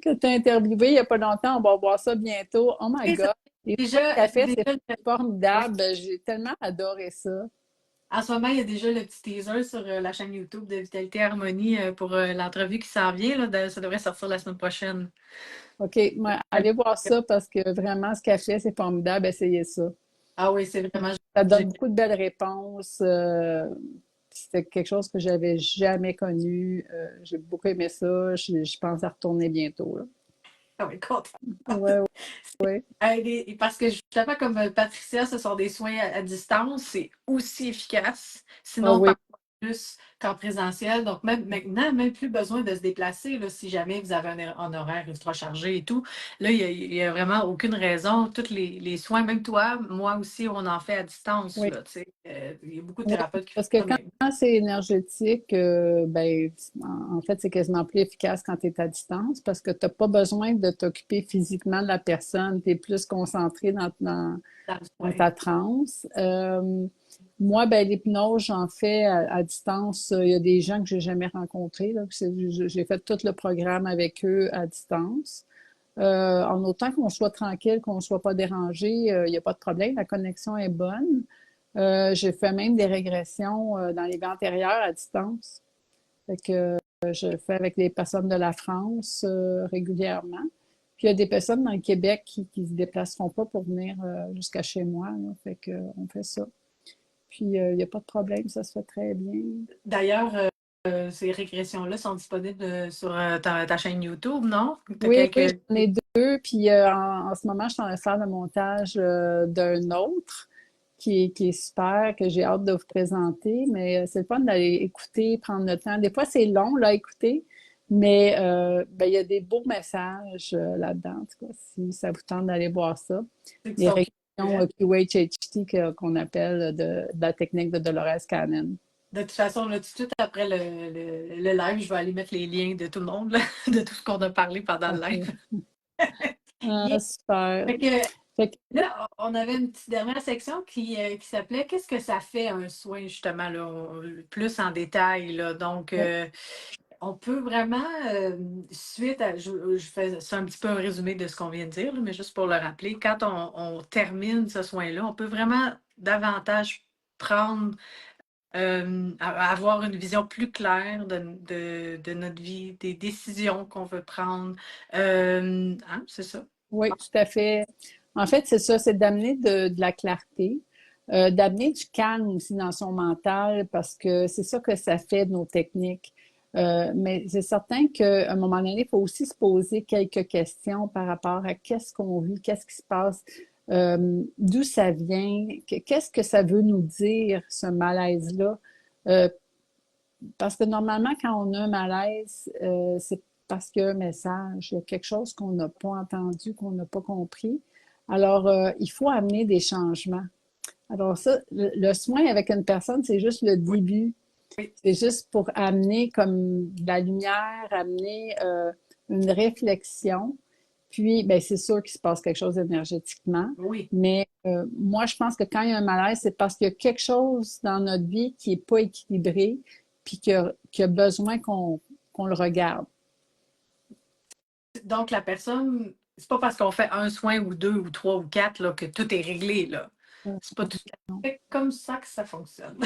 que tu interviewée il n'y a pas longtemps, on va voir ça bientôt. Oh my Et ça, God! Les choix déjà, qu'elle c'est fait, déjà c'est ouais. formidable. J'ai tellement adoré ça. En ce moment, il y a déjà le petit teaser sur la chaîne YouTube de Vitalité Harmonie pour l'entrevue qui s'en vient. Là, ça devrait sortir la semaine prochaine. OK, allez voir ça parce que vraiment, ce qu'elle fait, c'est formidable. Essayez ça. Ah oui, c'est vraiment Ça donne génial. beaucoup de belles réponses. C'était quelque chose que j'avais jamais connu. J'ai beaucoup aimé ça. Je pense à retourner bientôt, là. Ah oui, contente. Ouais, ouais. Parce que justement, comme Patricia, ce sont des soins à distance, c'est aussi efficace. Ah Sinon, oui. parfois plus qu'en présentiel. Donc, même maintenant, même plus besoin de se déplacer là, si jamais vous avez un horaire ultra chargé et tout. Là, il y a vraiment aucune raison. Tous les soins, même toi, moi aussi, on en fait à distance. Oui. Là, tu sais. Il y a beaucoup de Oui, thérapeutes qui font parce que ça, quand mais c'est énergétique, ben, en fait, c'est quasiment plus efficace quand tu es à distance parce que tu n'as pas besoin de t'occuper physiquement de la personne. Tu es plus concentré dans le dans soin. ta transe. Moi, ben, l'hypnose, j'en fais à distance. Il y a des gens que j'ai jamais rencontrés, là. J'ai fait tout le programme avec eux à distance. En autant qu'on soit tranquille, qu'on ne soit pas dérangé, il n'y a pas de problème. La connexion est bonne. J'ai fait même des régressions dans les vies antérieures à distance. Fait que je le fais avec les personnes de la France régulièrement. Puis il y a des personnes dans le Québec qui ne se déplaceront pas pour venir jusqu'à chez moi, là. Fait que on fait ça. Puis il n'y a pas de problème, ça se fait très bien. D'ailleurs, ces régressions-là sont disponibles sur ta chaîne YouTube, non? Tu as Oui, oui, quelques. j'en ai deux. Puis en ce moment, je suis en train de faire le montage d'un autre qui est super, que j'ai hâte de vous présenter. Mais c'est le fun d'aller écouter, prendre le temps. Des fois, c'est long là, à écouter, mais ben, il y a des beaux messages là-dedans. En tout cas, si ça vous tente d'aller voir ça. Ceux qui Les sont régressions curieux. QHHT qu'on appelle de la technique de Dolores Cannon. De toute façon, là, tout de suite après le live, je vais aller mettre les liens de tout le monde, là, de tout ce qu'on a parlé pendant le OK. live. Ah, Yeah. super. Fait que Fait que, là, on avait une petite dernière section qui s'appelait Qu'est-ce que ça fait un soin, justement, là, plus en détail, là. Donc, ouais. on peut vraiment, suite à, je fais, c'est un petit peu un résumé de ce qu'on vient de dire, là, mais juste pour le rappeler, quand on termine ce soin-là, on peut vraiment davantage prendre avoir une vision plus claire de notre vie, des décisions qu'on veut prendre. Hein, c'est ça. Oui, tout à fait. En fait, c'est ça, c'est d'amener de la clarté, d'amener du calme aussi dans son mental, parce que c'est ça que ça fait de nos techniques. Mais c'est certain qu'à un moment donné, il faut aussi se poser quelques questions par rapport à qu'est-ce qu'on vit, qu'est-ce qui se passe, d'où ça vient, qu'est-ce que ça veut nous dire, ce malaise-là. Euh, Parce que normalement, quand on a un malaise, c'est parce qu'il y a un message, il y a quelque chose qu'on n'a pas entendu, qu'on n'a pas compris. Alors, il faut amener des changements. Alors ça, le soin avec une personne, c'est juste le Oui, début. oui, C'est juste pour amener comme de la lumière, amener une réflexion. Puis, ben, c'est sûr qu'il se passe quelque chose énergétiquement. oui. Mais moi, je pense que quand il y a un malaise, c'est parce qu'il y a quelque chose dans notre vie qui n'est pas équilibré, puis qui a besoin qu'on le regarde. Donc, la personne, c'est pas parce qu'on fait un soin ou deux ou trois ou quatre là, que tout est réglé, là. C'est pas tout à fait comme ça que ça fonctionne.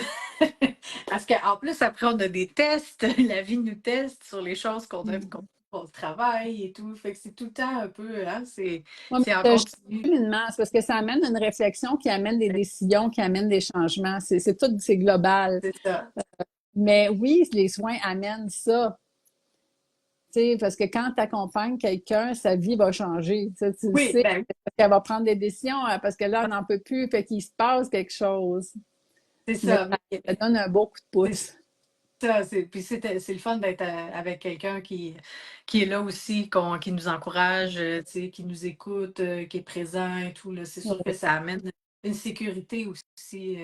Parce qu'en plus, après, on a des tests, la vie nous teste sur les choses qu'on travaille et tout. Fait que c'est tout le temps un peu, hein, Ouais, c'est en mais c'est continu. cheminement, c'est parce que ça amène une réflexion qui amène des décisions, qui amène des changements. C'est tout, c'est global. C'est ça. Mais oui, les soins amènent ça. Tu sais, parce que quand tu accompagnes quelqu'un, sa vie va changer. Tu le Oui, sais, ben parce qu'elle va prendre des décisions, parce que là, on n'en peut plus, fait qu'il se passe quelque chose. c'est Mais ça. ça donne un beau coup de C'est pouce. ça. Puis c'est le fun d'être avec quelqu'un qui est là aussi, qui nous encourage, tu sais, qui nous écoute, qui est présent et tout, là. C'est sûr que Oui, ça amène une sécurité aussi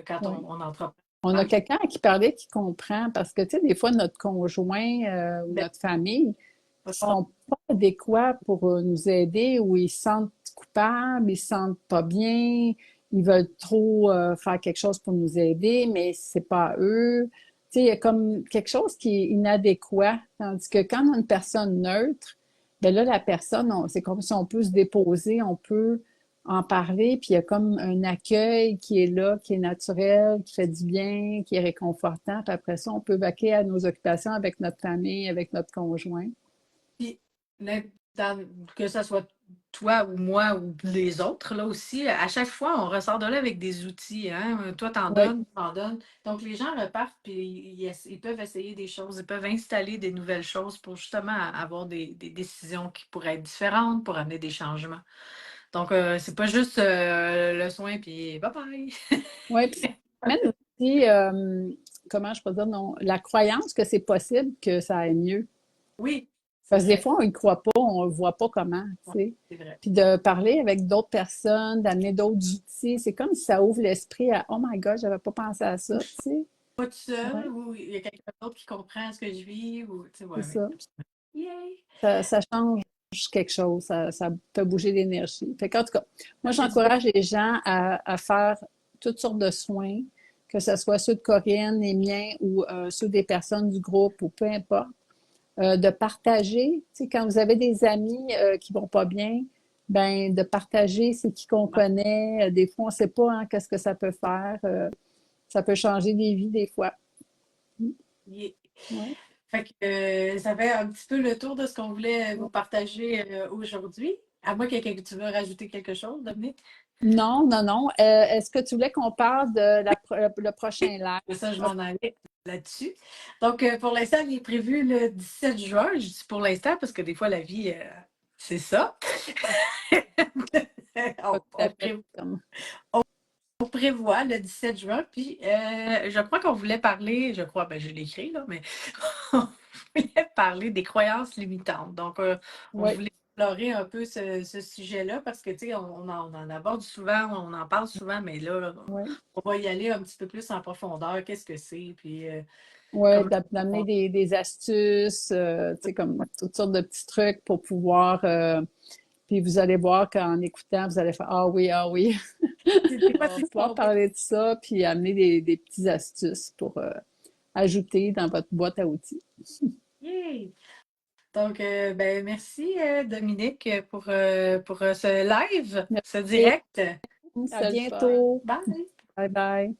quand oui. on entreprend. On a Hein? quelqu'un à qui parler qui comprend, parce que, tu sais, des fois, notre conjoint ou Ben, notre famille, sont pas adéquats pour nous aider ou ils se sentent coupables, ils se sentent pas bien, ils veulent trop faire quelque chose pour nous aider, mais c'est pas eux. Tu sais, il y a comme quelque chose qui est inadéquat. Tandis que quand on a une personne neutre, ben là, la personne, c'est comme si on peut se déposer, on peut en parler, puis il y a comme un accueil qui est là, qui est naturel, qui fait du bien, qui est réconfortant. Puis après ça, on peut vaquer à nos occupations avec notre famille, avec notre conjoint. Puis, que ça soit toi ou moi ou les autres, là aussi, à chaque fois, on ressort de là avec des outils, hein. Toi, Oui, t'en donnes. Donc, les gens repartent, puis ils peuvent essayer des choses, ils peuvent installer des nouvelles choses pour justement avoir des décisions qui pourraient être différentes, pour amener des changements. Donc, c'est pas juste le soin, puis bye-bye. oui. Puis ça amène aussi, comment je peux dire, non, la croyance que c'est possible que ça aille mieux. Oui, c'est Parce que des vrai. fois, on y croit pas, on ne voit pas comment, tu Ouais, sais. c'est vrai. Puis de parler avec d'autres personnes, d'amener d'autres outils, c'est comme si ça ouvre l'esprit à «Oh my God, j'avais pas pensé à ça», tu sais. Pas tout Ouais, seul, ou il y a quelqu'un d'autre qui comprend ce que je vis, ou, tu sais, c'est ouais, mais, ça. yay! Ça change quelque chose, ça fait bouger l'énergie. Fait qu'en tout cas, moi, Ça fait du bien. j'encourage les gens à faire toutes sortes de soins, que ce soit ceux de Corinne, les miens ou ceux des personnes du groupe ou peu importe. De partager, tu sais, quand vous avez des amis qui vont pas bien, ben de partager c'est qui qu'on connaît. Des fois, on sait pas hein, qu'est-ce que ça peut faire. Ça peut changer des vies des fois. Yeah. Ouais. Fait que ça fait un petit peu le tour de ce qu'on voulait vous partager aujourd'hui. À moins que tu veux rajouter quelque chose, Dominique. Non, non, non. Est-ce que tu voulais qu'on parle de le prochain live? Mais ça, je m'en allais là-dessus. Donc, pour l'instant, il est prévu le 17 juin. Je dis pour l'instant parce que des fois, la vie, c'est ça. Pas on, tout à on fait comme. on prévoit le 17 juin. Puis, je crois qu'on voulait parler, je crois, ben, je l'ai écrit, là, mais on voulait parler des croyances limitantes. Donc, on Oui, voulait explorer un peu ce sujet-là parce que, tu sais, on en aborde souvent, on en parle souvent, mais là, oui. on va y aller un petit peu plus en profondeur. Qu'est-ce que c'est? Puis, Oui, comment d'amener on- des astuces, tu sais, comme toutes sortes de petits trucs pour pouvoir. Puis vous allez voir qu'en écoutant, vous allez faire ah oui. des fois, On va c'est pouvoir spontané. parler de ça, puis amener des petites astuces pour ajouter dans votre boîte à outils. Yay! Donc, ben, merci, Dominique, pour ce live, ce Merci. direct. À C'était le fun. bientôt. Bye! Bye bye.